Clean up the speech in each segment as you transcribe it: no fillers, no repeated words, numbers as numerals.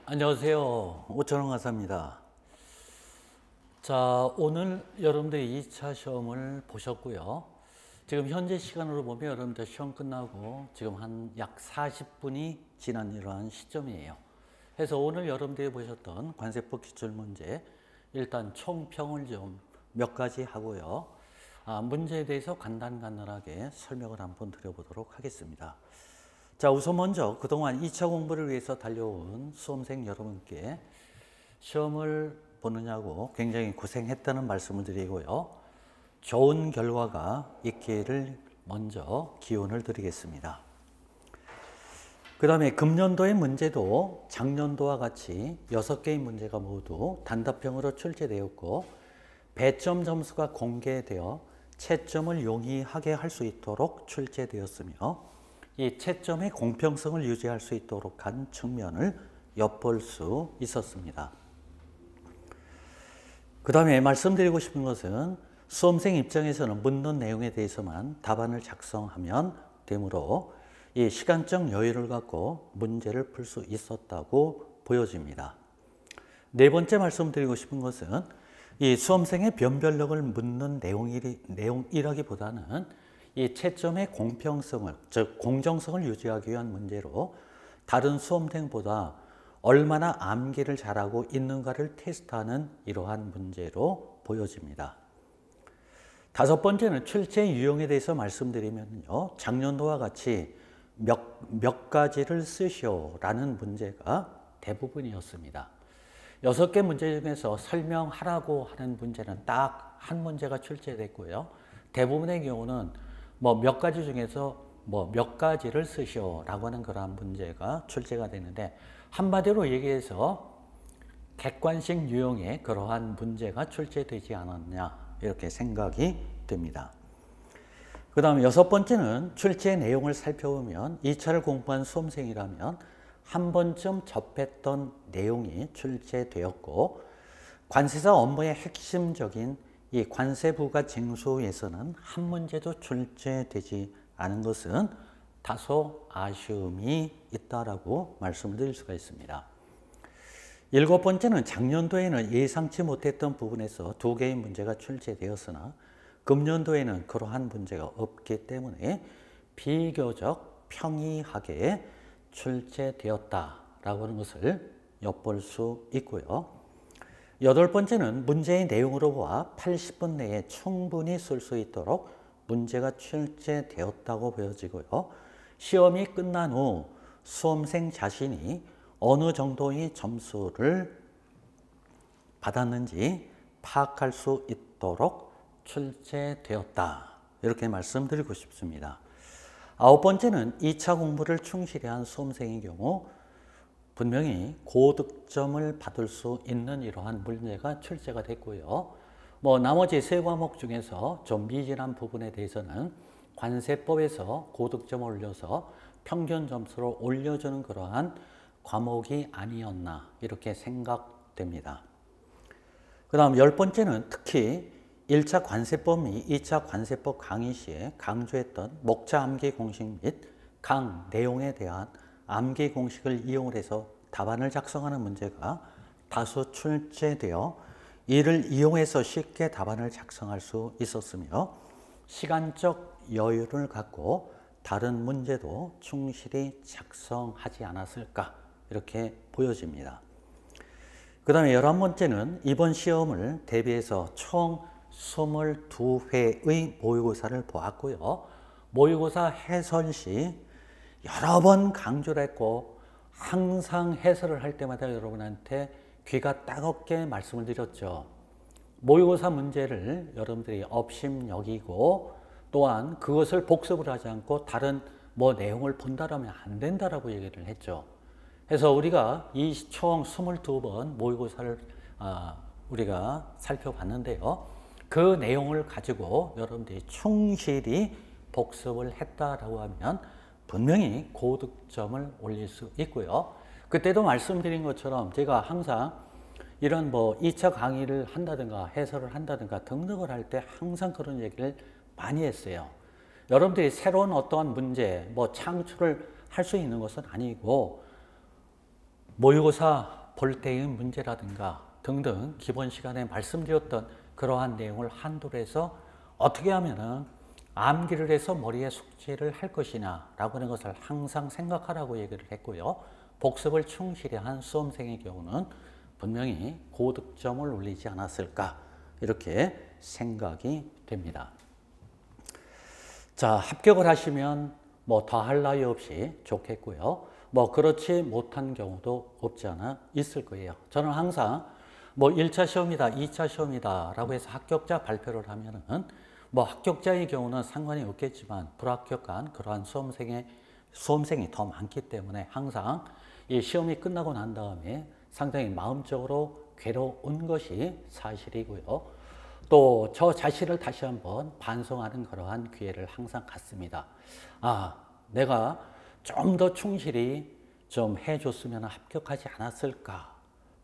안녕하세요. 오천원 강사입니다. 자, 오늘 여러분들이 2차 시험을 보셨고요. 지금 현재 시간으로 보면 여러분들 시험 끝나고 지금 한 약 40분이 지난 이러한 시점이에요. 그래서 오늘 여러분들이 보셨던 관세법 기출문제 일단 총평을 좀 몇 가지 하고요. 문제에 대해서 간단하게 설명을 한번 드려보도록 하겠습니다. 자, 우선 먼저 그동안 2차 공부를 위해서 달려온 수험생 여러분께 시험을 보느냐고 굉장히 고생했다는 말씀을 드리고요. 좋은 결과가 있기를 먼저 기원을 드리겠습니다. 그 다음에 금년도의 문제도 작년도와 같이 6개의 문제가 모두 단답형으로 출제되었고 배점 점수가 공개되어 채점을 용이하게 할 수 있도록 출제되었으며 이 채점의 공평성을 유지할 수 있도록 한 측면을 엿볼 수 있었습니다. 그 다음에 말씀드리고 싶은 것은 수험생 입장에서는 묻는 내용에 대해서만 답안을 작성하면 되므로 이 시간적 여유를 갖고 문제를 풀 수 있었다고 보여집니다. 네 번째 말씀드리고 싶은 것은 이 수험생의 변별력을 묻는 내용이라기보다는 이 채점의 공평성을, 즉 공정성을 유지하기 위한 문제로 다른 수험생보다 얼마나 암기를 잘하고 있는가를 테스트하는 이러한 문제로 보여집니다. 다섯 번째는 출제 유형에 대해서 말씀드리면요. 작년도와 같이 몇 가지를 쓰시오라는 문제가 대부분이었습니다. 6개 문제 중에서 설명하라고 하는 문제는 딱 한 문제가 출제됐고요. 대부분의 경우는 몇 가지 중에서 몇 가지를 쓰시오라고 하는 그러한 문제가 출제가 되는데 한마디로 얘기해서 객관식 유형의 그러한 문제가 출제되지 않았냐 이렇게 생각이 됩니다. 그 다음에 6번째는 출제 내용을 살펴보면 2차를 공부한 수험생이라면 한 번쯤 접했던 내용이 출제되었고 관세사 업무의 핵심적인 이 관세부가 징수에서는 한 문제도 출제되지 않은 것은 다소 아쉬움이 있다라고 말씀을 드릴 수가 있습니다. 7번째는 작년도에는 예상치 못했던 부분에서 2개의 문제가 출제되었으나 금년도에는 그러한 문제가 없기 때문에 비교적 평이하게 출제되었다라고 하는 것을 엿볼 수 있고요. 8번째는 문제의 내용으로 보아 80분 내에 충분히 쓸 수 있도록 문제가 출제되었다고 보여지고요. 시험이 끝난 후 수험생 자신이 어느 정도의 점수를 받았는지 파악할 수 있도록 출제되었다. 이렇게 말씀드리고 싶습니다. 9번째는 2차 공부를 충실히 한 수험생의 경우 분명히 고득점을 받을 수 있는 이러한 문제가 출제가 됐고요. 나머지 3과목 중에서 좀 미진한 부분에 대해서는 관세법에서 고득점을 올려서 평균 점수를 올려주는 그러한 과목이 아니었나 이렇게 생각됩니다. 그 다음 10번째는 특히 1차 관세법 및 2차 관세법 강의 시에 강조했던 목차 암기 공식 및 강 내용에 대한 암기 공식을 이용을 해서 답안을 작성하는 문제가 다수 출제되어 이를 이용해서 쉽게 답안을 작성할 수 있었으며 시간적 여유를 갖고 다른 문제도 충실히 작성하지 않았을까 이렇게 보여집니다. 그 다음에 11번째는 이번 시험을 대비해서 총 22회의 모의고사를 보았고요. 모의고사 해설 시 여러 번 강조를 했고 항상 해설을 할 때마다 여러분한테 귀가 따갑게 말씀을 드렸죠. 모의고사 문제를 여러분들이 업심여기고 또한 그것을 복습을 하지 않고 다른 내용을 본다라면 안 된다라고 얘기를 했죠. 그래서 우리가 이 총 22번 모의고사를 우리가 살펴봤는데요. 그 내용을 가지고 여러분들이 충실히 복습을 했다라고 하면 분명히 고득점을 올릴 수 있고요. 그때도 말씀드린 것처럼 제가 항상 이런 2차 강의를 한다든가 해설을 한다든가 등등을 할 때 항상 그런 얘기를 많이 했어요. 여러분들이 새로운 어떠한 문제, 창출을 할 수 있는 것은 아니고 모의고사 볼 때의 문제라든가 등등 기본 시간에 말씀드렸던 그러한 내용을 한도로 해서 어떻게 하면은 암기를 해서 머리에 숙지를 할 것이냐 라고 하는 것을 항상 생각하라고 얘기를 했고요. 복습을 충실히 한 수험생의 경우는 분명히 고득점을 올리지 않았을까 이렇게 생각이 됩니다. 자, 합격을 하시면 뭐 더 할 나위 없이 좋겠고요. 뭐 그렇지 못한 경우도 없지 않아 있을 거예요. 저는 항상 뭐 1차 시험이다, 2차 시험이다 라고 해서 합격자 발표를 하면은 뭐 합격자의 경우는 상관이 없겠지만 불합격한 그러한 수험생이 더 많기 때문에 항상 이 시험이 끝나고 난 다음에 상당히 마음적으로 괴로운 것이 사실이고요. 또 저 자신을 다시 한번 반성하는 그러한 기회를 항상 갖습니다. 아, 내가 좀 더 충실히 좀 해줬으면 합격하지 않았을까?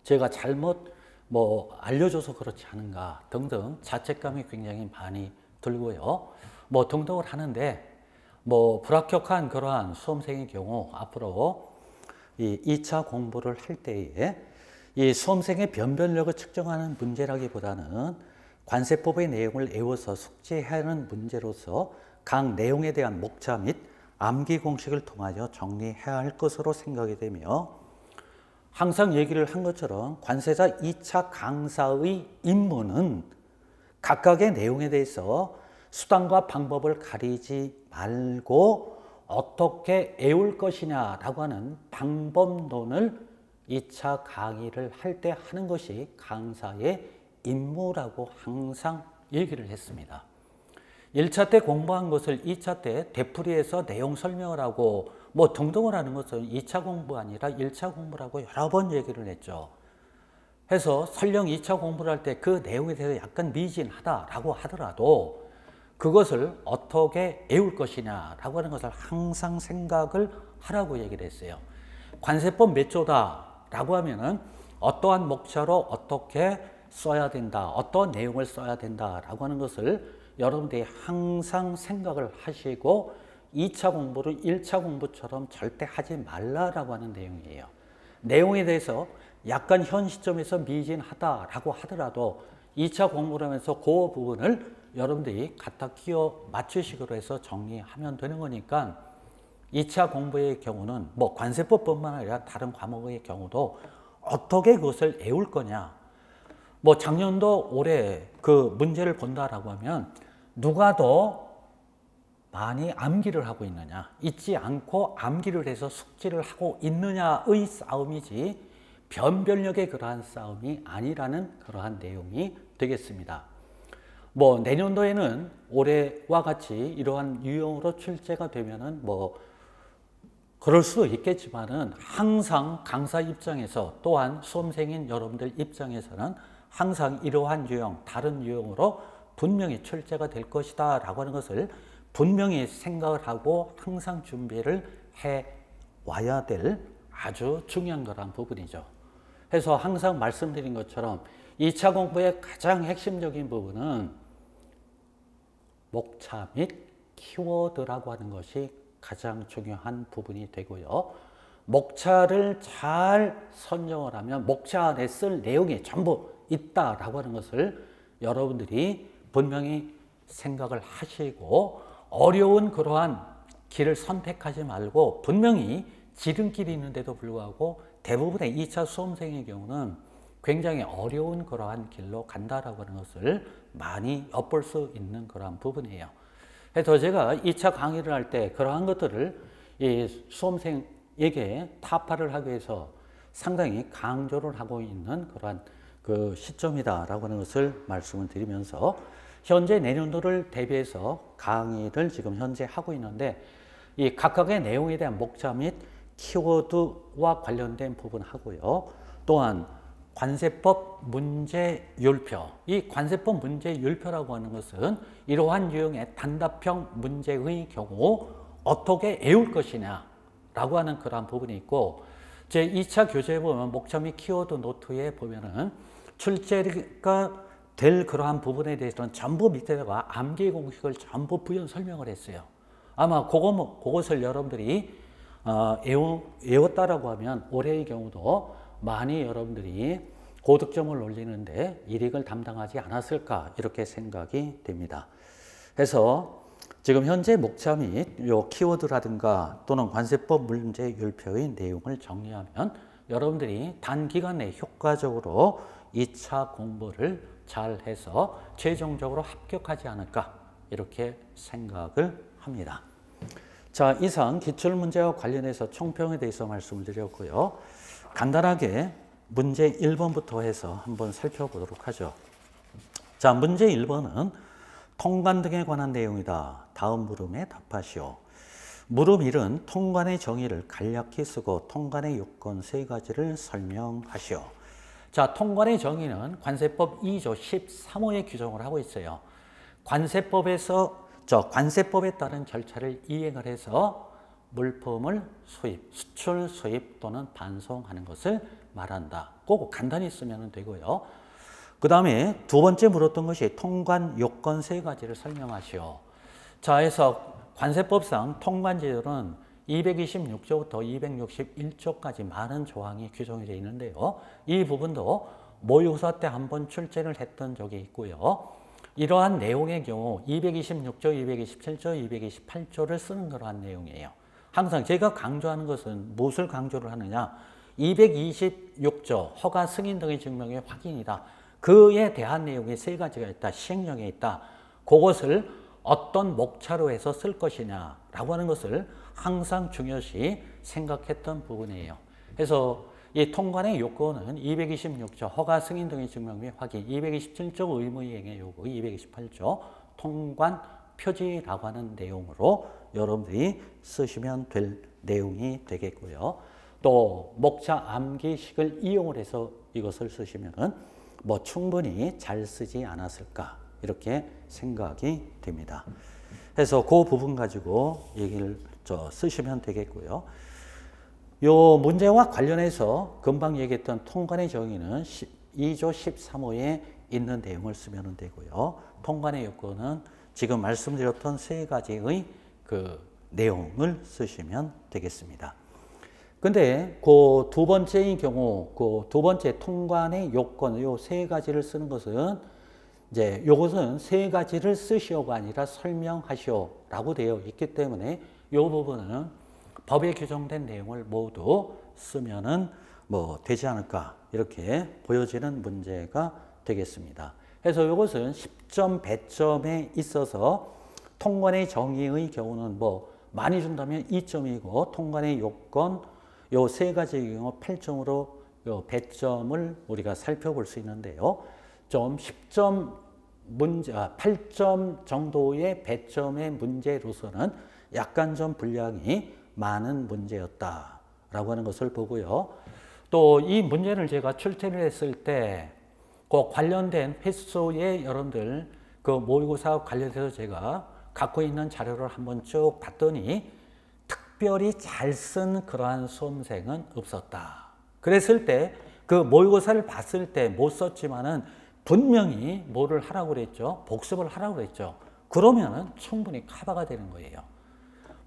제가 잘못 뭐 알려줘서 그렇지 않은가? 등등 자책감이 굉장히 많이 들고요. 뭐 등등을 하는데 뭐 불합격한 그러한 수험생의 경우 앞으로 이 2차 공부를 할 때에 이 수험생의 변별력을 측정하는 문제라기보다는 관세법의 내용을 외워서 숙지해야 하는 문제로서 각 내용에 대한 목차 및 암기 공식을 통하여 정리해야 할 것으로 생각이 되며 항상 얘기를 한 것처럼 관세자 2차 강사의 임무는 각각의 내용에 대해서 수단과 방법을 가리지 말고 어떻게 외울 것이냐라고 하는 방법론을 2차 강의를 할 때 하는 것이 강사의 임무라고 항상 얘기를 했습니다. 1차 때 공부한 것을 2차 때 되풀이해서 내용 설명을 하고 뭐 등등을 하는 것은 2차 공부가 아니라 1차 공부라고 여러 번 얘기를 했죠. 해서 설령 2차 공부를 할 때 그 내용에 대해서 약간 미진하다라고 하더라도 그것을 어떻게 외울 것이냐라고 하는 것을 항상 생각을 하라고 얘기를 했어요. 관세법 몇 조다라고 하면은 어떠한 목차로 어떻게 써야 된다, 어떤 내용을 써야 된다라고 하는 것을 여러분들이 항상 생각을 하시고 2차 공부를 1차 공부처럼 절대 하지 말라라고 하는 내용이에요. 내용에 대해서 약간 현 시점에서 미진하다라고 하더라도 2차 공부를 하면서 그 부분을 여러분들이 갖다 끼워 맞추식으로 해서 정리하면 되는 거니까 2차 공부의 경우는 뭐 관세법뿐만 아니라 다른 과목의 경우도 어떻게 그것을 외울 거냐. 뭐 작년도 올해 그 문제를 본다라고 하면 누가 더 많이 암기를 하고 있느냐, 잊지 않고 암기를 해서 숙지를 하고 있느냐의 싸움이지 변별력의 그러한 싸움이 아니라는 그러한 내용이 되겠습니다. 뭐 내년도에는 올해와 같이 이러한 유형으로 출제가 되면은 뭐 그럴 수도 있겠지만은 항상 강사 입장에서 또한 수험생인 여러분들 입장에서는 항상 이러한 유형, 다른 유형으로 분명히 출제가 될 것이다 라고 하는 것을 분명히 생각을 하고 항상 준비를 해 와야 될 아주 중요한 거란 부분이죠. 그래서 항상 말씀드린 것처럼 2차 공부의 가장 핵심적인 부분은 목차 및 키워드라고 하는 것이 가장 중요한 부분이 되고요. 목차를 잘 선정을 하면 목차 안에 쓸 내용이 전부 있다라고 하는 것을 여러분들이 분명히 생각을 하시고 어려운 그러한 길을 선택하지 말고 분명히 지름길이 있는데도 불구하고 대부분의 2차 수험생의 경우는 굉장히 어려운 그러한 길로 간다라고 하는 것을 많이 엿볼 수 있는 그러한 부분이에요. 그래서 제가 2차 강의를 할 때 그러한 것들을 이 수험생에게 타파를 하기 위해서 상당히 강조를 하고 있는 그러한 그 시점이다라고 하는 것을 말씀을 드리면서 현재 내년도를 대비해서 강의를 지금 현재 하고 있는데 이 각각의 내용에 대한 목차 및 키워드와 관련된 부분 하고요. 또한 관세법 문제율표, 이 관세법 문제율표라고 하는 것은 이러한 유형의 단답형 문제의 경우 어떻게 외울 것이냐라고 하는 그러한 부분이 있고 제 2차 교재에 보면 목차 및 키워드 노트에 보면은 출제가 될 그러한 부분에 대해서는 전부 밑에다가 암기 공식을 전부 부연 설명을 했어요. 아마 그것을 여러분들이 외웠다라고 하면 올해의 경우도 많이 여러분들이 고득점을 올리는데 일익을 담당하지 않았을까 이렇게 생각이 됩니다. 그래서 지금 현재 목차 및 요 키워드라든가 또는 관세법 문제 율표의 내용을 정리하면 여러분들이 단기간 내에 효과적으로 2차 공부를 잘 해서 최종적으로 합격하지 않을까 이렇게 생각을 합니다. 자, 이상 기출문제와 관련해서 총평에 대해서 말씀을 드렸고요. 간단하게 문제 1번부터 해서 한번 살펴보도록 하죠. 자, 문제 1번은 통관 등에 관한 내용이다. 다음 물음에 답하시오. 물음 1은 통관의 정의를 간략히 쓰고 통관의 요건 3가지를 설명하시오. 자, 통관의 정의는 관세법 2조 13호의 규정을 하고 있어요. 관세법에 따른 절차를 이행을 해서 물품을 수출, 수입 또는 반송하는 것을 말한다. 꼭 간단히 쓰면 되고요. 그 다음에 두 번째 물었던 것이 통관 요건 3가지를 설명하시오. 자, 해서 관세법상 통관 제도는 226조부터 261조까지 많은 조항이 규정이 되어 있는데요. 이 부분도 모의고사 때 한번 출제를 했던 적이 있고요. 이러한 내용의 경우 226조, 227조, 228조를 쓰는 그러한 내용이에요. 항상 제가 강조하는 것은 무엇을 강조를 하느냐? 226조 허가 승인 등의 증명의 확인이다. 그에 대한 내용이 3가지가 있다. 시행령에 있다. 그것을 어떤 목차로 해서 쓸 것이냐라고 하는 것을 항상 중요시 생각했던 부분이에요. 그래서 이 통관의 요건은 226조 허가 승인 등의 증명 및 확인, 227조 의무이행의 요구, 228조 통관 표지라고 하는 내용으로 여러분들이 쓰시면 될 내용이 되겠고요. 또 목차 암기식을 이용을 해서 이것을 쓰시면은 충분히 잘 쓰지 않았을까 이렇게 생각이 됩니다. 그래서 그 부분 가지고 얘기를 쓰시면 되겠고요. 요 문제와 관련해서 금방 얘기했던 통관의 정의는 2조 13호에 있는 내용을 쓰면 되고요. 통관의 요건은 지금 말씀드렸던 3가지의 그 내용을 쓰시면 되겠습니다. 근데 그 두 번째의 경우, 그 두 번째 통관의 요건, 요 3가지를 쓰는 것은 이제 요것은 3가지를 쓰시오가 아니라 설명하시오라고 되어 있기 때문에 요 부분은 법에 규정된 내용을 모두 쓰면은 되지 않을까 이렇게 보여지는 문제가 되겠습니다. 그래서 이것은 10점, 100점에 있어서 통관의 정의의 경우는 많이 준다면 2점이고 통관의 요건 요 3가지의 경우 8점으로 요 100점을 우리가 살펴볼 수 있는데요. 좀 10점 문제, 8점 정도의 100점의 문제로서는 약간 좀 분량이 많은 문제였다라고 하는 것을 보고요. 또 이 문제를 제가 출제를 했을 때 그 관련된 횟수의 여러분들 그 모의고사 관련해서 제가 갖고 있는 자료를 한번 쭉 봤더니 특별히 잘 쓴 그러한 수험생은 없었다. 그랬을 때 그 모의고사를 봤을 때 못 썼지만은 분명히 뭐를 하라고 그랬죠? 복습을 하라고 그랬죠. 그러면은 충분히 커버가 되는 거예요.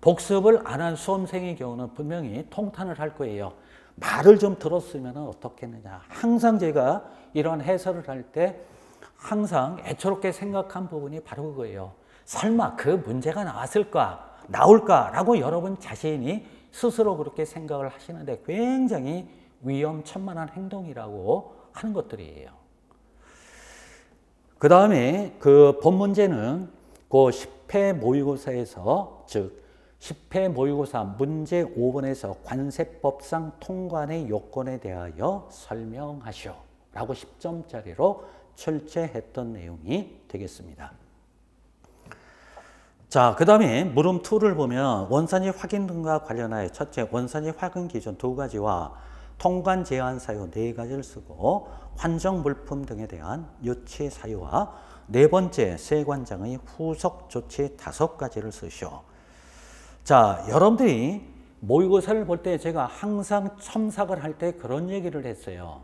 복습을 안 한 수험생의 경우는 분명히 통탄을 할 거예요. 말을 좀 들었으면 어떻게 했느냐. 항상 제가 이런 해설을 할 때 항상 애처롭게 생각한 부분이 바로 그거예요. 설마 그 문제가 나올까라고 여러분 자신이 스스로 그렇게 생각을 하시는데 굉장히 위험천만한 행동이라고 하는 것들이에요. 그 다음에 그 본 문제는 그 10회 모의고사에서 즉 10회 모의고사 문제 5번에서 관세법상 통관의 요건에 대하여 설명하시오 라고 10점짜리로 출제했던 내용이 되겠습니다. 자, 그 다음에 물음 2를 보면 원산지 확인 등과 관련하여 첫째 원산지 확인 기준 2가지와 통관 제한 사유 4가지를 쓰고 환정 물품 등에 대한 유치 사유와 네 번째 세관장의 후속 조치 5가지를 쓰시오. 자, 여러분들이 모의고사를 볼 때 제가 항상 첨삭을 할 때 그런 얘기를 했어요.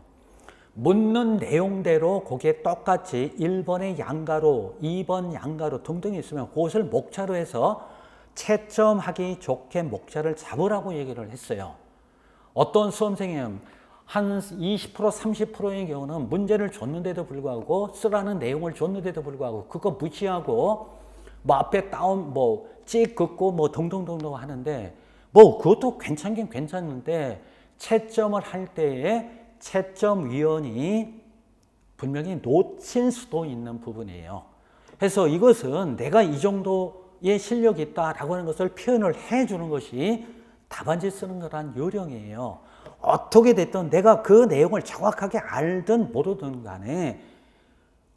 묻는 내용대로 거기에 똑같이 1번의 양가로, 2번 양가로 등등이 있으면 그것을 목차로 해서 채점하기 좋게 목차를 잡으라고 얘기를 했어요. 어떤 수험생이 한 20%, 30%의 경우는 문제를 줬는데도 불구하고 쓰라는 내용을 줬는데도 불구하고 그거 무시하고 뭐 앞에 다운 찍 긋고 동동동동 하는데 그것도 괜찮긴 괜찮은데 채점을 할 때에 채점위원이 분명히 놓칠 수도 있는 부분이에요. 그래서 이것은 내가 이 정도의 실력이 있다라고 하는 것을 표현을 해주는 것이 답안지 쓰는 거란 요령이에요. 어떻게 됐든 내가 그 내용을 정확하게 알든 모르든 간에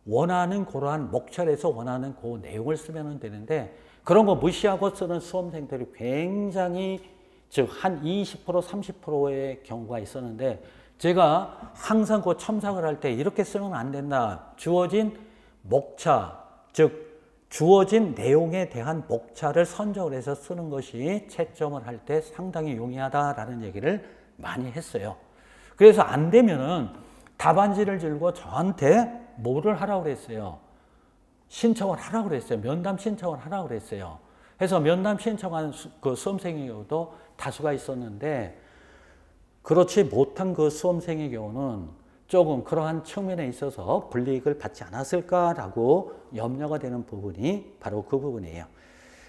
원하는 그러한 목차에서 원하는 그 내용을 쓰면 되는데 그런 거 무시하고 쓰는 수험생들이 굉장히 즉 한 20% 30%의 경우가 있었는데 제가 항상 그 첨삭을 할 때 이렇게 쓰면 안 된다. 주어진 목차 즉 주어진 내용에 대한 목차를 선정을 해서 쓰는 것이 채점을 할 때 상당히 용이하다라는 얘기를 많이 했어요. 그래서 안 되면은 답안지를 들고 저한테 뭐를 하라고 그랬어요? 신청을 하라고 그랬어요. 면담 신청을 하라고 그랬어요. 그래서 면담 신청한 그 수험생의 경우도 다수가 있었는데 그렇지 못한 그 수험생의 경우는 조금 그러한 측면에 있어서 불이익을 받지 않았을까라고 염려가 되는 부분이 바로 그 부분이에요.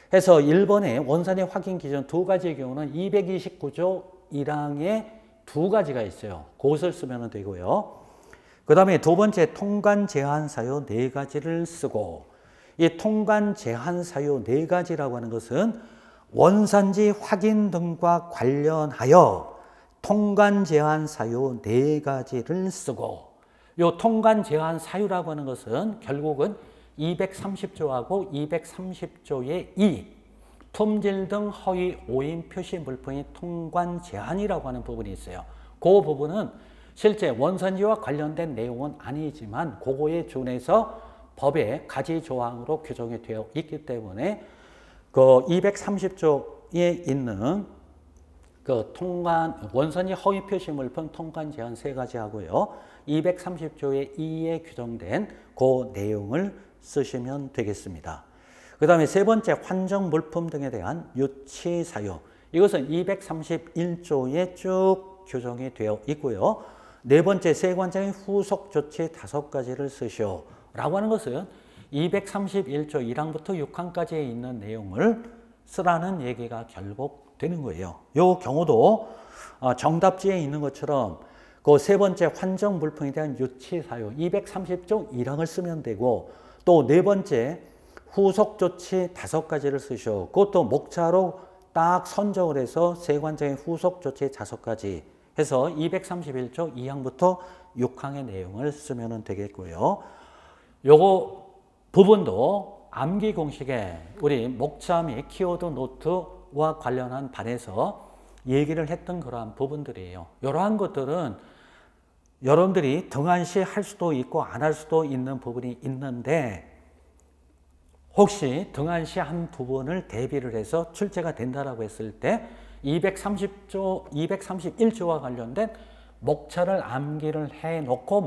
그래서 1번의 원산의 확인 기준 두 가지의 경우는 229조 1항에 두 가지가 있어요. 그것을 쓰면 되고요. 그 다음에 두 번째 통관 제한 사유 네 가지를 쓰고 이 통관 제한 사유 네 가지라고 하는 것은 원산지 확인 등과 관련하여 통관 제한 사유 네 가지를 쓰고 이 통관 제한 사유라고 하는 것은 결국은 230조하고 230조의 2 품질 등 허위 오인 표시 물품의 통관 제한이라고 하는 부분이 있어요. 그 부분은 실제 원산지와 관련된 내용은 아니지만 그거에 준해서 법의 가지 조항으로 규정이 되어 있기 때문에 그 230조에 있는 그 원산지 허위 표시 물품 통관 제한 세 가지 하고요. 230조의 2에 규정된 그 내용을 쓰시면 되겠습니다. 그 다음에 세 번째 환정 물품 등에 대한 유치 사유. 이것은 231조에 쭉 규정이 되어 있고요. 네 번째 세관장의 후속 조치 5가지를 쓰시오. 라고 하는 것은 231조 1항부터 6항까지에 있는 내용을 쓰라는 얘기가 결국 되는 거예요. 이 경우도 정답지에 있는 것처럼 그 세 번째 환정 물품에 대한 유치 사유 230조 1항을 쓰면 되고 또 네 번째 후속 조치 5가지를 쓰시오. 그것도 목차로 딱 선정을 해서 세관장의 후속 조치 5가지 해서 231조 2항부터 6항의 내용을 쓰면 되겠고요. 요거 부분도 암기 공식에 우리 목차 및 키워드 노트와 관련한 반에서 얘기를 했던 그러한 부분들이에요. 이러한 것들은 여러분들이 등한시 할 수도 있고 안 할 수도 있는 부분이 있는데 혹시 등한시 한 부분을 대비를 해서 출제가 된다라고 했을 때 230조, 231조와 관련된 목차를 암기를 해놓고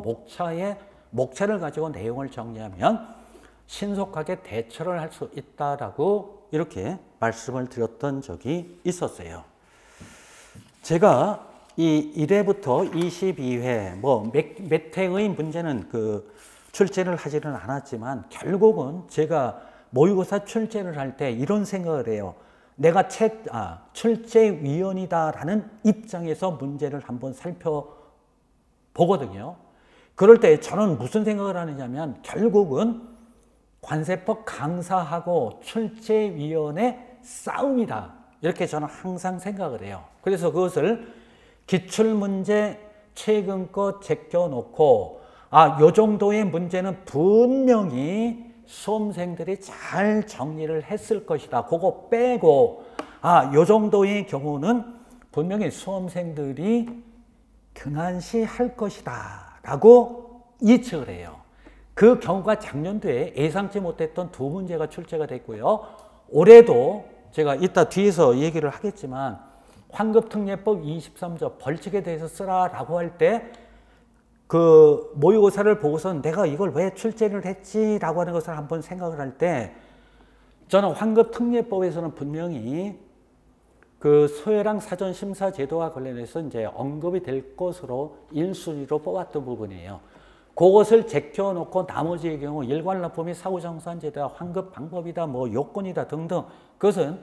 목차를 가지고 내용을 정리하면 신속하게 대처를 할 수 있다라고 이렇게 말씀을 드렸던 적이 있었어요. 제가 이 1회부터 22회 몇 회의 문제는 출제를 하지는 않았지만 결국은 제가 모의고사 출제를 할 때 이런 생각을 해요. 내가 출제위원이다라는 입장에서 문제를 한번 살펴보거든요. 그럴 때 저는 무슨 생각을 하느냐면 결국은 관세법 강사하고 출제위원의 싸움이다. 이렇게 저는 항상 생각을 해요. 그래서 그것을 기출문제 최근 거 제껴놓고 요 정도의 문제는 분명히 수험생들이 잘 정리를 했을 것이다. 그거 빼고 요 정도의 경우는 분명히 수험생들이 등한시 할 것이다 라고 예측을 해요. 그 경우가 작년도에 예상치 못했던 두 문제가 출제가 됐고요. 올해도 제가 이따 뒤에서 얘기를 하겠지만 환급특례법 23조 벌칙에 대해서 쓰라라고 할 때 그 모의고사를 보고서 내가 이걸 왜 출제를 했지라고 하는 것을 한번 생각을 할 때 저는 환급특례법에서는 분명히 그 소해랑 사전 심사 제도와 관련해서 이제 언급이 될 것으로 1순위로 뽑았던 부분이에요. 그것을 제껴놓고 나머지의 경우 일괄납부 및 사후정산제도와 환급 방법이다, 뭐 요건이다 등등 그것은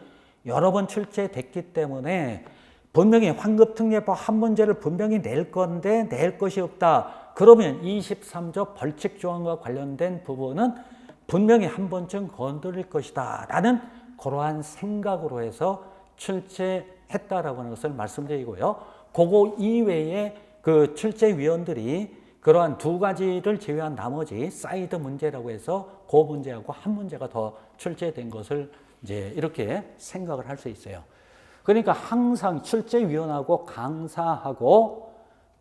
여러 번 출제됐기 때문에 분명히 환급특례법 한 문제를 분명히 낼 건데 낼 것이 없다. 그러면 23조 벌칙조항과 관련된 부분은 분명히 한 번쯤 건드릴 것이다 라는 그러한 생각으로 해서 출제했다라고 하는 것을 말씀드리고요. 그거 이외에 그 출제위원들이 그러한 두 가지를 제외한 나머지 사이드 문제라고 해서 그 문제하고 한 문제가 더 출제된 것을 이제 이렇게 생각을 할 수 있어요. 그러니까 항상 출제위원하고 강사하고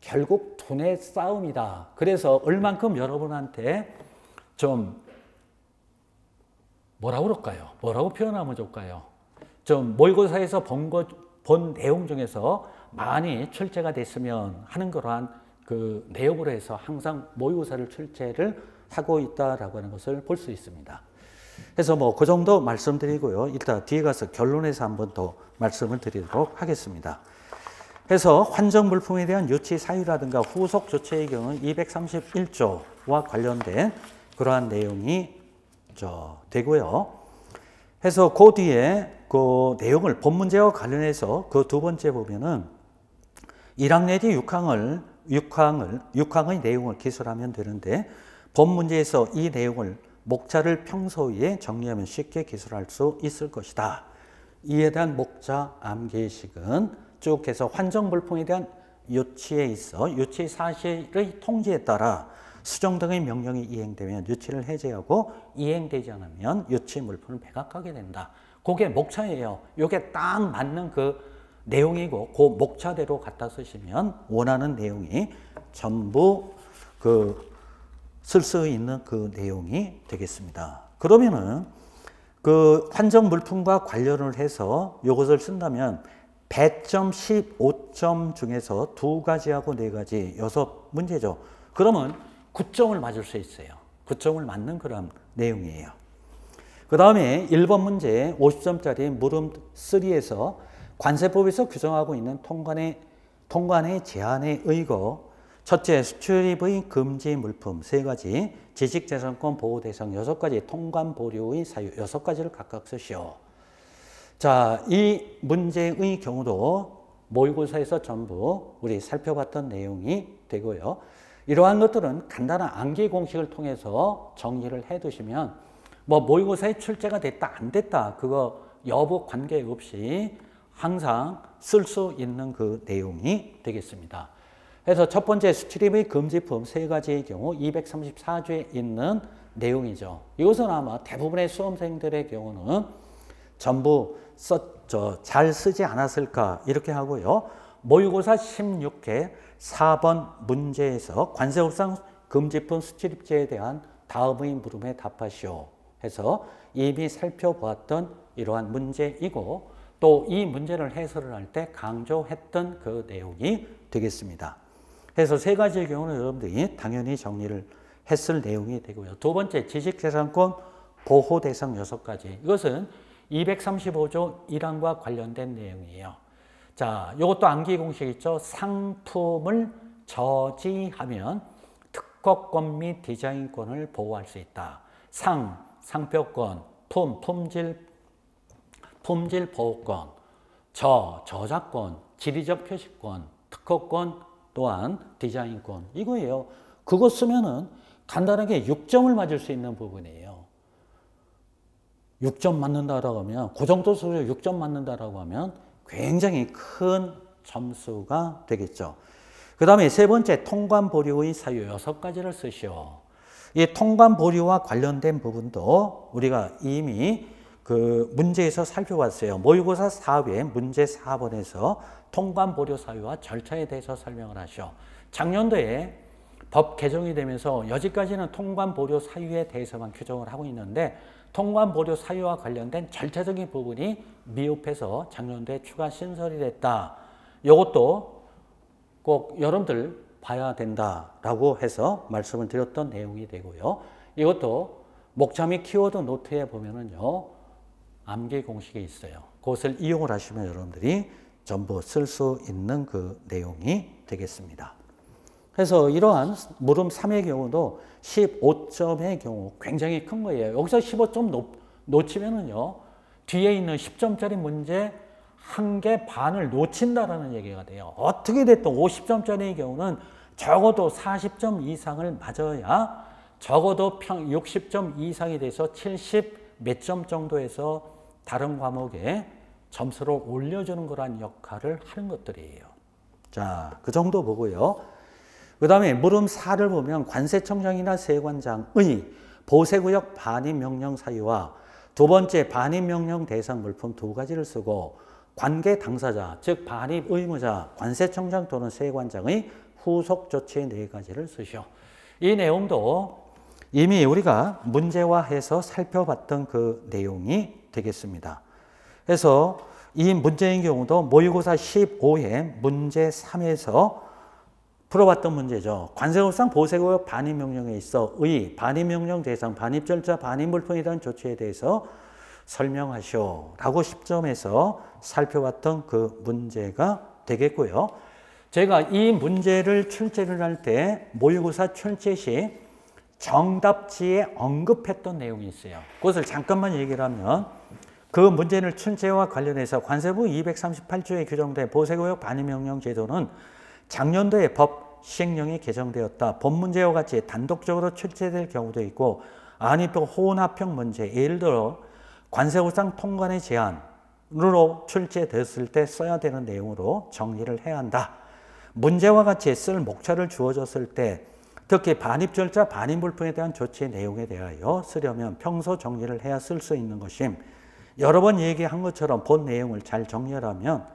결국 두뇌 싸움이다. 그래서 얼만큼 여러분한테 좀 뭐라고 그럴까요? 뭐라고 표현하면 좋을까요? 좀 모의고사에서 본 내용 중에서 많이 출제가 됐으면 하는 그러한 그 내용으로 해서 항상 모의고사를 출제를 하고 있다라고 하는 것을 볼 수 있습니다. 그래서 뭐 그 정도 말씀드리고요. 일단 뒤에 가서 결론에서 한번 더 말씀을 드리도록 하겠습니다. 그래서 환정물품에 대한 유치 사유라든가 후속 조치의 경우 231조와 관련된 그러한 내용이 되고요. 그래서 그 뒤에 그 내용을 본 문제와 관련해서 그 두 번째 보면은 1항 내지 6항의 내용을 기술하면 되는데 본 문제에서 이 내용을 목차를 평소에 정리하면 쉽게 기술할 수 있을 것이다. 이에 대한 목차 암기식은 쭉 해서 환정불품에 대한 유치에 있어 유치 사실의 통지에 따라 수정 등의 명령이 이행되면 유치를 해제하고 이행되지 않으면 유치 물품을 매각하게 된다. 그게 목차예요. 이게 딱 맞는 그 내용이고 그 목차대로 갖다 쓰시면 원하는 내용이 전부 쓸 수 있는 그 내용이 되겠습니다. 그러면은 그 환정 물품과 관련을 해서 이것을 쓴다면 100점, 15점 중에서 2가지하고 4가지, 6문제죠. 그러면 9점을 맞을 수 있어요. 9점을 맞는 그런 내용이에요. 그 다음에 1번 문제 50점짜리 물음 3에서 관세법에서 규정하고 있는 통관의 제한에 의거 첫째, 수출입의 금지 물품 3가지, 지식재산권 보호 대상 6가지, 통관 보류의 사유 6가지를 각각 쓰시오. 자, 이 문제의 경우도 모의고사에서 전부 우리 살펴봤던 내용이 되고요. 이러한 것들은 간단한 암기 공식을 통해서 정리를 해 두시면 뭐 모의고사에 출제가 됐다 안 됐다 그거 여부 관계없이 항상 쓸 수 있는 그 내용이 되겠습니다. 그래서 첫 번째 수출입의 금지품 3가지의 경우 234조에 있는 내용이죠. 이것은 아마 대부분의 수험생들의 경우는 전부 잘 쓰지 않았을까 이렇게 하고요. 모의고사 16회 4번 문제에서 관세법상 금지품 수출입제에 대한 다음의 물음에 답하시오 해서 이미 살펴보았던 이러한 문제이고 또 이 문제를 해설을 할 때 강조했던 그 내용이 되겠습니다. 그래서 3가지의 경우는 여러분들이 당연히 정리를 했을 내용이 되고요. 두 번째, 지식재산권 보호 대상 6가지. 이것은 235조 1항과 관련된 내용이에요. 자, 이것도 암기 공식 있죠. 상품을 저지하면 특허권 및 디자인권을 보호할 수 있다. 상표권, 품질 보호권, 저작권, 지리적 표시권, 특허권 또한 디자인권 이거예요. 그거 쓰면은 간단하게 6점을 맞을 수 있는 부분이에요. 6점 맞는다라고 하면 그 정도 수를 6점 맞는다라고 하면 굉장히 큰 점수가 되겠죠. 그 다음에 세 번째 통관 보류의 사유 6가지를 쓰시오. 이 통관 보류와 관련된 부분도 우리가 이미 그 문제에서 살펴봤어요. 모의고사 4회 문제 4번에서 통관 보류 사유와 절차에 대해서 설명을 하시오. 작년도에 법 개정이 되면서 여지까지는 통관 보류 사유에 대해서만 규정을 하고 있는데 통관 보류 사유와 관련된 절차적인 부분이 미흡해서 작년도에 추가 신설이 됐다. 이것도 꼭 여러분들 봐야 된다라고 해서 말씀을 드렸던 내용이 되고요. 이것도 목차 및 키워드 노트에 보면은요. 암기 공식이 있어요. 그것을 이용을 하시면 여러분들이 전부 쓸 수 있는 그 내용이 되겠습니다. 그래서 이러한 물음 3의 경우도 15점의 경우 굉장히 큰 거예요. 여기서 15점 놓치면은요, 뒤에 있는 10점짜리 문제 1개 반을 놓친다라는 얘기가 돼요. 어떻게 됐든 50점짜리의 경우는 적어도 40점 이상을 맞아야 적어도 60점 이상이 돼서 70 몇 점 정도에서 다른 과목에 점수를 올려주는 거란 역할을 하는 것들이에요. 자, 그 정도 보고요. 그 다음에 물음 4를 보면 관세청장이나 세관장의 보세구역 반입명령 사유와 두 번째 반입명령 대상 물품 두 가지를 쓰고 관계 당사자, 즉 반입 의무자, 관세청장 또는 세관장의 후속 조치 네 가지를 쓰시오. 이 내용도 이미 우리가 문제화해서 살펴봤던 그 내용이 되겠습니다. 그래서 이 문제인 경우도 모의고사 15회 문제 3에서 풀어봤던 문제죠. 관세법상 보세구역 반입명령에 있어 의, 반입명령 대상, 반입절차, 반입물품에 대한 조치에 대해서 설명하시오 라고 10점에서 살펴봤던 그 문제가 되겠고요. 제가 이 문제를 출제를 할 때 모의고사 출제 시 정답지에 언급했던 내용이 있어요. 그것을 잠깐만 얘기를 하면 그 문제를 출제와 관련해서 관세부 238조에 규정된 보세구역 반입명령 제도는 작년도에 법 시행령이 개정되었다. 본 문제와 같이 단독적으로 출제될 경우도 있고 아니 또 혼합형 문제, 예를 들어 관세법상 통관의 제한으로 출제됐을 때 써야 되는 내용으로 정리를 해야 한다. 문제와 같이 쓸 목차를 주어졌을 때 특히 반입절차, 반입물품에 대한 조치의 내용에 대하여 쓰려면 평소 정리를 해야 쓸 수 있는 것임. 여러 번 얘기한 것처럼 본 내용을 잘 정리하려면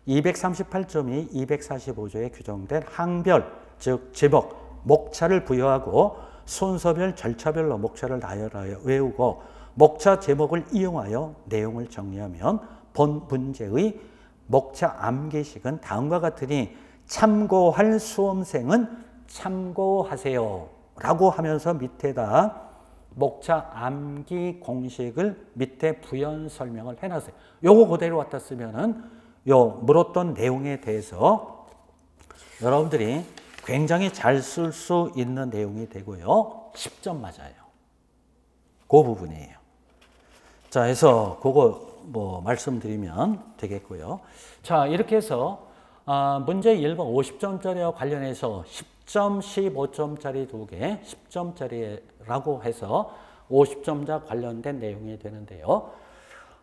238점이 245조에 규정된 항별, 즉 제목, 목차를 부여하고 순서별, 절차별로 목차를 나열하여 외우고 목차 제목을 이용하여 내용을 정리하면 본 문제의 목차 암기식은 다음과 같으니 참고할 수험생은 참고하세요 라고 하면서 밑에다 목차 암기 공식을 밑에 부연 설명을 해놨어요. 요거 그대로 갖다 쓰면은 요 물었던 내용에 대해서 여러분들이 굉장히 잘 쓸 수 있는 내용이 되고요. 10점 맞아요. 그 부분이에요. 자, 해서 그거 뭐 말씀드리면 되겠고요. 자, 이렇게 해서 문제 1번 50점짜리와 관련해서 10점, 15점짜리 두 개, 10점짜리라고 해서 50점자 관련된 내용이 되는데요.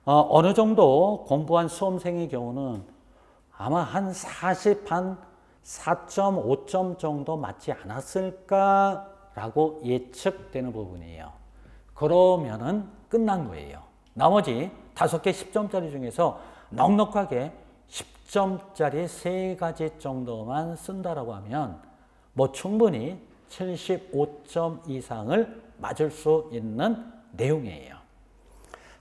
어느 정도 공부한 수험생의 경우는 아마 한 4.5점 정도 맞지 않았을까라고 예측되는 부분이에요. 그러면은 끝난 거예요. 나머지 5개 10점짜리 중에서 넉넉하게 10점짜리 3가지 정도만 쓴다라고 하면 뭐 충분히 75점 이상을 맞을 수 있는 내용이에요.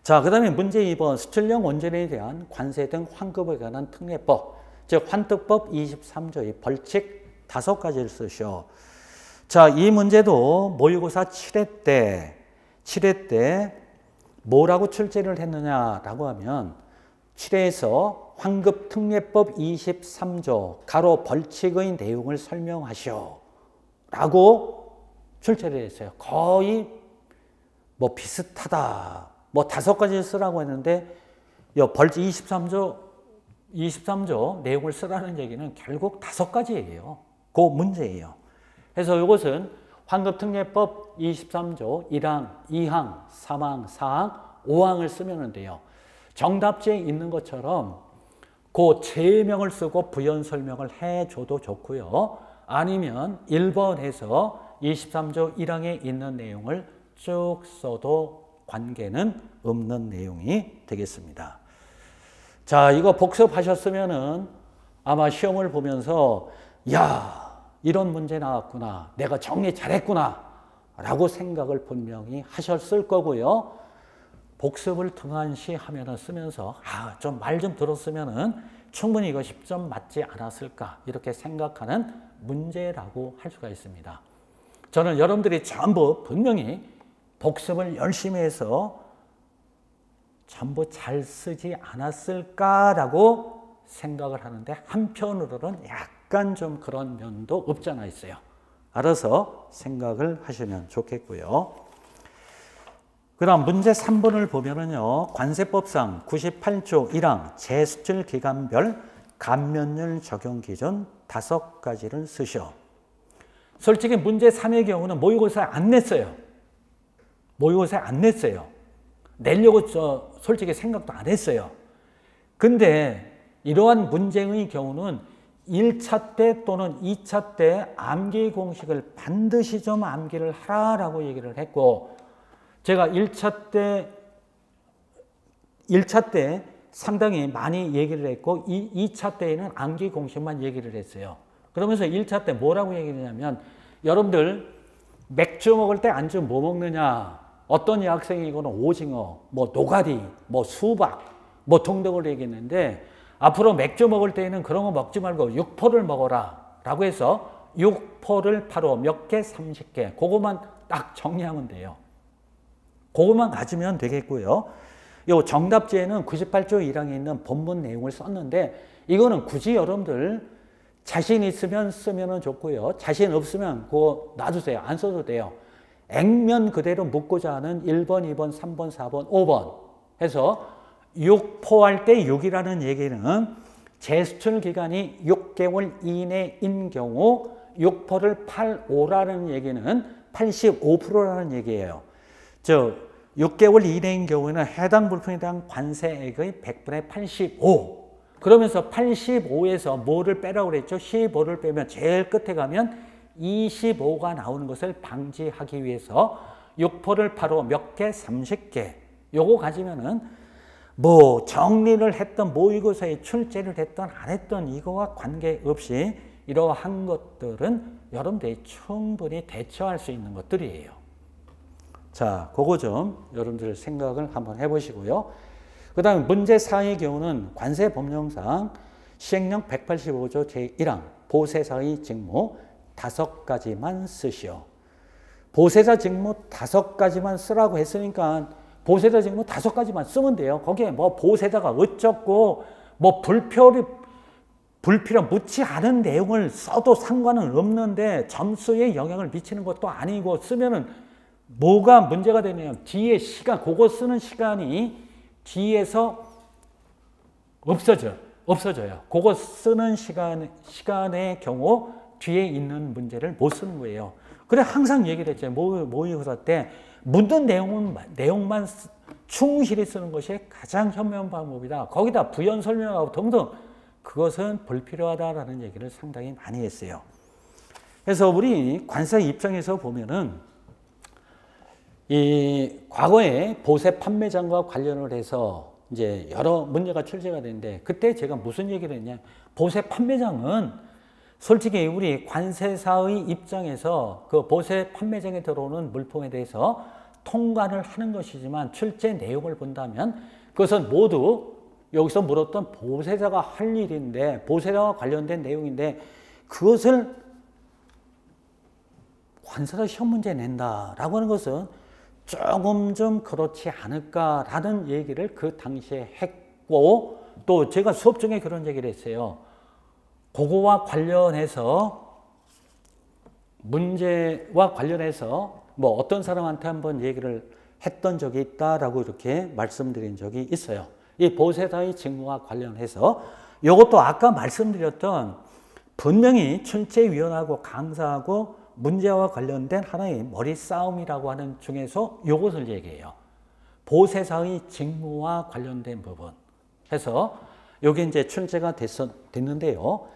자, 그 다음에 문제 2번 수출용 원전에 대한 관세 등 환급에 관한 특례법, 즉 환특법 23조의 벌칙 5가지를 쓰시오. 자, 이 문제도 모의고사 7회 때 뭐라고 출제를 했느냐라고 하면 7회에서 환급특례법 23조 가로 벌칙의 내용을 설명하시오 라고 출제를 했어요. 거의 뭐 비슷하다. 뭐 5가지를 쓰라고 했는데 벌칙 23조 내용을 쓰라는 얘기는 결국 5가지예요. 그 문제예요. 그래서 이것은 환급특례법 23조 1항, 2항, 3항, 4항, 5항을 쓰면 돼요. 정답지에 있는 것처럼 그 제명을 쓰고 부연 설명을 해줘도 좋고요. 아니면 1번에서 23조 1항에 있는 내용을 쭉 써도 관계는 없는 내용이 되겠습니다. 자, 이거 복습하셨으면은 아마 시험을 보면서 야, 이런 문제 나왔구나. 내가 정리 잘했구나. 라고 생각을 분명히 하셨을 거고요. 복습을 등한시 하면은 쓰면서 좀 말 좀 들었으면은 충분히 이거 10점 맞지 않았을까 이렇게 생각하는 문제라고 할 수가 있습니다. 저는 여러분들이 전부 분명히 복습을 열심히 해서 전부 잘 쓰지 않았을까라고 생각을 하는데 한편으로는 약간 좀 그런 면도 없지 않아 있어요. 알아서 생각을 하시면 좋겠고요. 그럼 문제 3번을 보면은요. 관세법상 98조 1항 재수출 기간별 감면율 적용 기준 5가지를 쓰셔. 솔직히 문제 3의 경우는 모의고사에 안 냈어요. 모의고사에 안 냈어요. 내려고 솔직히 생각도 안 했어요. 근데 이러한 문제의 경우는 1차 때 또는 2차 때 암기 공식을 반드시 좀 암기를 하라라고 얘기를 했고, 제가 1차 때 상당히 많이 얘기를 했고 2차 때에는 암기 공식만 얘기를 했어요. 그러면서 1차 때 뭐라고 얘기를 했냐면, 여러분들 맥주 먹을 때 안주 뭐 먹느냐, 어떤 여학생이고는 오징어, 뭐 노가리, 뭐 수박, 뭐 등등을 얘기했는데, 앞으로 맥주 먹을 때에는 그런 거 먹지 말고 육포를 먹어라 라고 해서 육포를 바로 몇 개? 30개. 그거만 딱 정리하면 돼요. 그것만 가지면 되겠고요. 요 정답지에는 98조 1항에 있는 본문 내용을 썼는데, 이거는 굳이 여러분들 자신 있으면 쓰면 좋고요. 자신 없으면 그거 놔두세요. 안 써도 돼요. 액면 그대로 묻고자 하는 1번, 2번, 3번, 4번, 5번 해서 육포할 때 6이라는 얘기는 재수출 기간이 6개월 이내인 경우 육포를 85라는 얘기는 85%라는 얘기예요. 즉 6개월 이내인 경우에는 해당 물품에 대한 관세액의 100분의 85. 그러면서 85에서 뭐를 빼라고 그랬죠? 15를 빼면 제일 끝에 가면 25가 나오는 것을 방지하기 위해서 육포를 바로 몇 개? 30개. 요거 가지면은 뭐 정리를 했던 모의고사에 출제를 했던 안 했던 이거와 관계없이 이러한 것들은 여러분들이 충분히 대처할 수 있는 것들이에요. 자, 그거 좀 여러분들 생각을 한번 해보시고요. 그 다음에 문제 4의 경우는 관세법령상 시행령 185조 제1항 보세사의 직무 5가지만 쓰시오. 보세사 직무 5가지만 쓰라고 했으니까 보세사 직무 5가지만 쓰면 돼요. 거기에 뭐 보세사가 어쩌고 뭐 불필요 묻지 않은 내용을 써도 상관은 없는데 점수에 영향을 미치는 것도 아니고, 쓰면은 뭐가 문제가 되냐면 뒤에 시간, 그거 쓰는 시간이 뒤에서 없어져요. 그거 쓰는 시간의 경우 뒤에 있는 문제를 못 쓰는 거예요. 그래 항상 얘기를 했죠. 모의고사 때 묻는 내용만 충실히 쓰는 것이 가장 현명한 방법이다. 거기다 부연 설명하고 등등 그것은 불필요하다라는 얘기를 상당히 많이 했어요. 그래서 우리 관사 입장에서 보면은 이 과거에 보세 판매장과 관련을 해서 이제 여러 문제가 출제가 되는데, 그때 제가 무슨 얘기를 했냐. 보세 판매장은 솔직히 우리 관세사의 입장에서 그 보세 판매장에 들어오는 물품에 대해서 통관을 하는 것이지만, 출제 내용을 본다면 그것은 모두 여기서 물었던 보세자가 할 일인데, 보세자와 관련된 내용인데, 그것을 관세사 시험 문제 낸다라고 하는 것은 조금 좀 그렇지 않을까라는 얘기를 그 당시에 했고, 또 제가 수업 중에 그런 얘기를 했어요. 그거와 관련해서 문제와 관련해서 뭐 어떤 사람한테 한번 얘기를 했던 적이 있다라고 이렇게 말씀드린 적이 있어요. 이 보세사의 직무와 관련해서 이것도 아까 말씀드렸던 분명히 출제위원하고 강사하고 문제와 관련된 하나의 머리 싸움이라고 하는 중에서 이것을 얘기해요. 보세사의 직무와 관련된 부분 해서 여기 이제 출제가 됐는데요.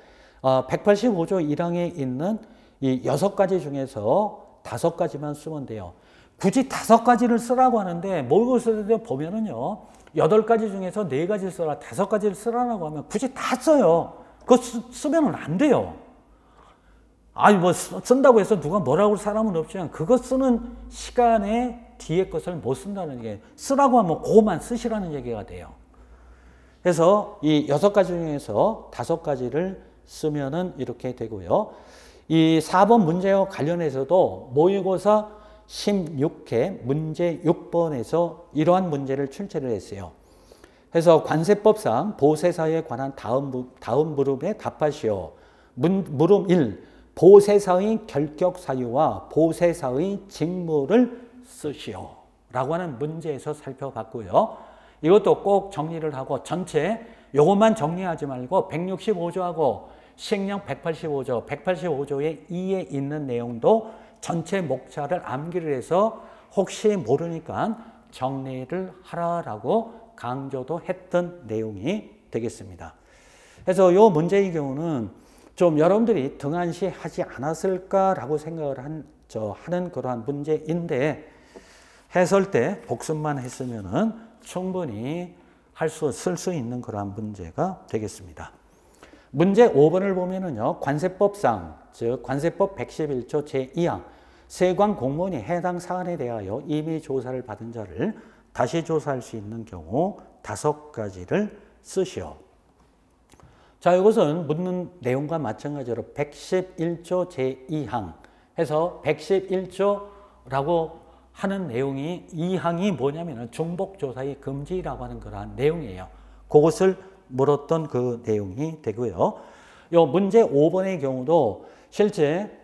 185조 1항에 있는 이 6가지 중에서 5가지만 쓰면 돼요. 굳이 5가지를 쓰라고 하는데 모의고사에 보면은요, 8가지 중에서 4가지를 써라, 5가지를 쓰라고 하면 굳이 다 써요. 그거 쓰면은 안 돼요. 아니 뭐 쓴다고 해서 누가 뭐라고 할 사람은 없지만 그거 쓰는 시간에 뒤에 것을 못 쓴다는 게, 쓰라고 하면 그것만 쓰시라는 얘기가 돼요. 그래서 이 6가지 중에서 5가지를 쓰면은 이렇게 되고요. 이 4번 문제와 관련해서도 모의고사 16회 문제 6번에서 이러한 문제를 출제를 했어요. 해서 관세법상 보세사에 관한 다음 물음에 답하시오. 물음 1. 보세사의 결격 사유와 보세사의 직무를 쓰시오. 라고 하는 문제에서 살펴봤고요. 이것도 꼭 정리를 하고 전체 요것만 정리하지 말고 165조하고 시행령 185조, 185조의 2에 있는 내용도 전체 목차를 암기를 해서 혹시 모르니까 정리를 하라라고 강조도 했던 내용이 되겠습니다. 그래서 이 문제의 경우는 좀 여러분들이 등한시 하지 않았을까라고 생각을 하는 그러한 문제인데 해설 때 복습만 했으면은 충분히 쓸 수 있는 그러한 문제가 되겠습니다. 문제 5번을 보면은요, 관세법상, 즉, 관세법 111조 제2항, 세관 공무원이 해당 사안에 대하여 이미 조사를 받은 자를 다시 조사할 수 있는 경우 5가지를 쓰시오. 자, 이것은 묻는 내용과 마찬가지로 111조 제2항 해서 111조라고 하는 내용이 2항이 뭐냐면 중복조사의 금지라고 하는 그러한 내용이에요. 그것을 물었던 그 내용이 되고요. 요 문제 5번의 경우도 실제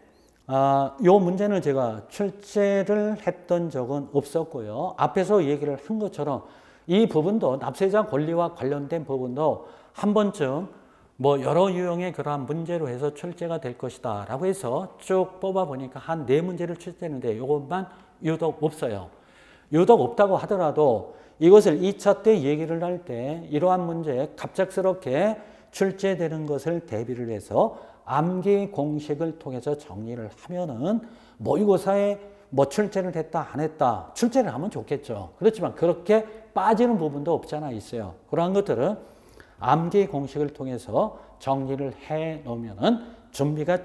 요 문제는 제가 출제를 했던 적은 없었고요. 앞에서 얘기를 한 것처럼 이 부분도 납세자 권리와 관련된 부분도 한 번쯤 뭐 여러 유형의 그러한 문제로 해서 출제가 될 것이다 라고 해서 쭉 뽑아보니까 한 4문제를 출제했는데 이것만 유독 없어요. 유독 없다고 하더라도 이것을 2차 때 얘기를 할 때 이러한 문제에 갑작스럽게 출제되는 것을 대비를 해서 암기 공식을 통해서 정리를 하면은 모의고사에 뭐 출제를 했다 안 했다 출제를 하면 좋겠죠. 그렇지만 그렇게 빠지는 부분도 없잖아 있어요. 그러한 것들은 암기 공식을 통해서 정리를 해 놓으면은 준비가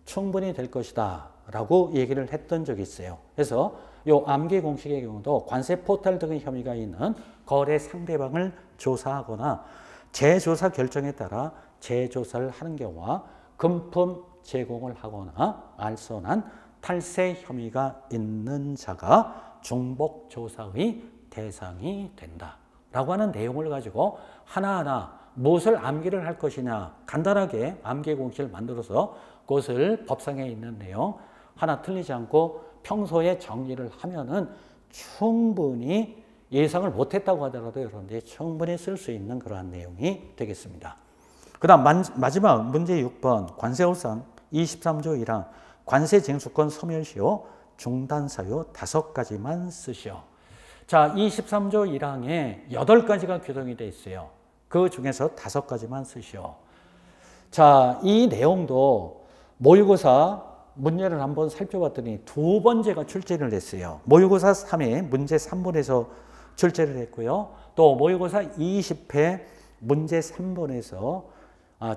충분히 될 것이다 라고 얘기를 했던 적이 있어요. 그래서 이 암기 공식의 경우도 관세 포탈 등의 혐의가 있는 거래 상대방을 조사하거나 재조사 결정에 따라 재조사를 하는 경우와 금품 제공을 하거나 알선한 탈세 혐의가 있는 자가 중복조사의 대상이 된다 라고 하는 내용을 가지고 하나하나 무엇을 암기를 할 것이냐 간단하게 암기 공식을 만들어서 그것을 법상에 있는 내용 하나 틀리지 않고 평소에 정리를 하면은 충분히 예상을 못했다고 하더라도 여러분들이 충분히 쓸 수 있는 그러한 내용이 되겠습니다. 그 다음 마지막 문제 6번 관세법상 23조 1항 관세징수권 소멸시효 중단사유 5가지만 쓰시오. 자, 23조 1항에 8가지가 규정이 되어 있어요. 그 중에서 5가지만 쓰시오. 자, 이 내용도 모의고사 문제를 한번 살펴봤더니 2번째가 출제를 했어요. 모의고사 3회 문제 3번에서 출제를 했고요. 또 모의고사 20회 문제 3번에서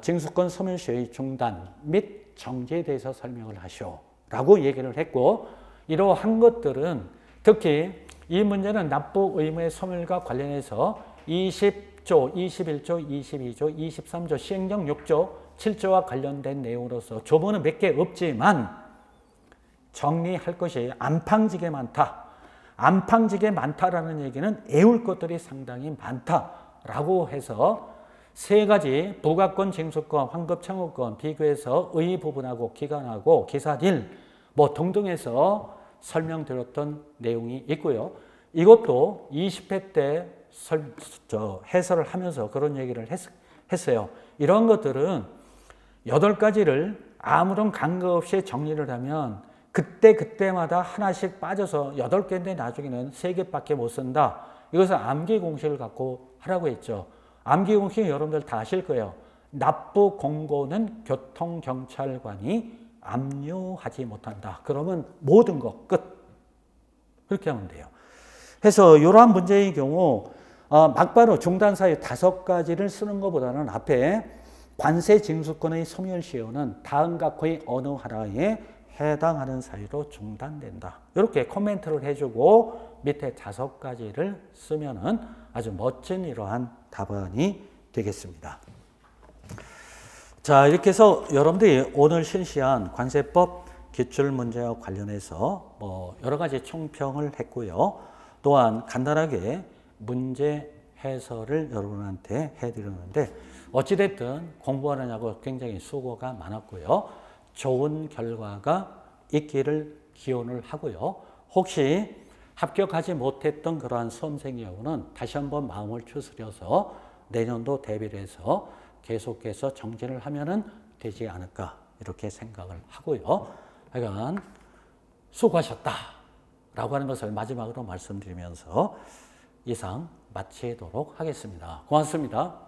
징수권 소멸시효의 중단 및 정지에 대해서 설명을 하시오 라고 얘기를 했고 이러한 것들은 특히 이 문제는 납부 의무의 소멸과 관련해서 20조, 21조, 22조, 23조, 시행령 6조, 7조와 관련된 내용으로서 조문은 몇 개 없지만 정리할 것이 안팡지게 많다. 안팡지게 많다라는 얘기는 애울 것들이 상당히 많다라고 해서 3가지 부가권, 징수권, 환급, 청구권 비교해서 의 부분하고 기간하고 기산일 뭐 등등해서 설명드렸던 내용이 있고요. 이것도 20회 때 해설을 하면서 그런 얘기를 했어요. 이런 것들은 8가지를 아무런 간거 없이 정리를 하면 그때마다 하나씩 빠져서 8개인데 나중에는 3개밖에 못 쓴다. 이것은 암기 공식을 갖고 하라고 했죠. 암기 공식 여러분들 다 아실 거예요. 납부 공고는 교통경찰관이 압류하지 못한다. 그러면 모든 거 끝. 그렇게 하면 돼요. 그래서 이러한 문제의 경우 막바로 중단사유 5가지를 쓰는 것보다는 앞에 관세징수권의 소멸시효는 다음 각호의 어느 하나에 해당하는 사유로 중단된다. 이렇게 코멘트를 해주고 밑에 5가지를 쓰면은 아주 멋진 이러한 답안이 되겠습니다. 자, 이렇게 해서 여러분들이 오늘 실시한 관세법 기출문제와 관련해서 뭐 여러 가지 총평을 했고요. 또한 간단하게 문제 해설을 여러분한테 해드렸는데 어찌됐든 공부하느냐고 굉장히 수고가 많았고요. 좋은 결과가 있기를 기원을 하고요. 혹시 합격하지 못했던 그러한 수험생의 경우는 다시 한번 마음을 추스려서 내년도 대비를 해서 계속해서 정진을 하면은 되지 않을까 이렇게 생각을 하고요. 하여간 수고하셨다라고 하는 것을 마지막으로 말씀드리면서 이상 마치도록 하겠습니다. 고맙습니다.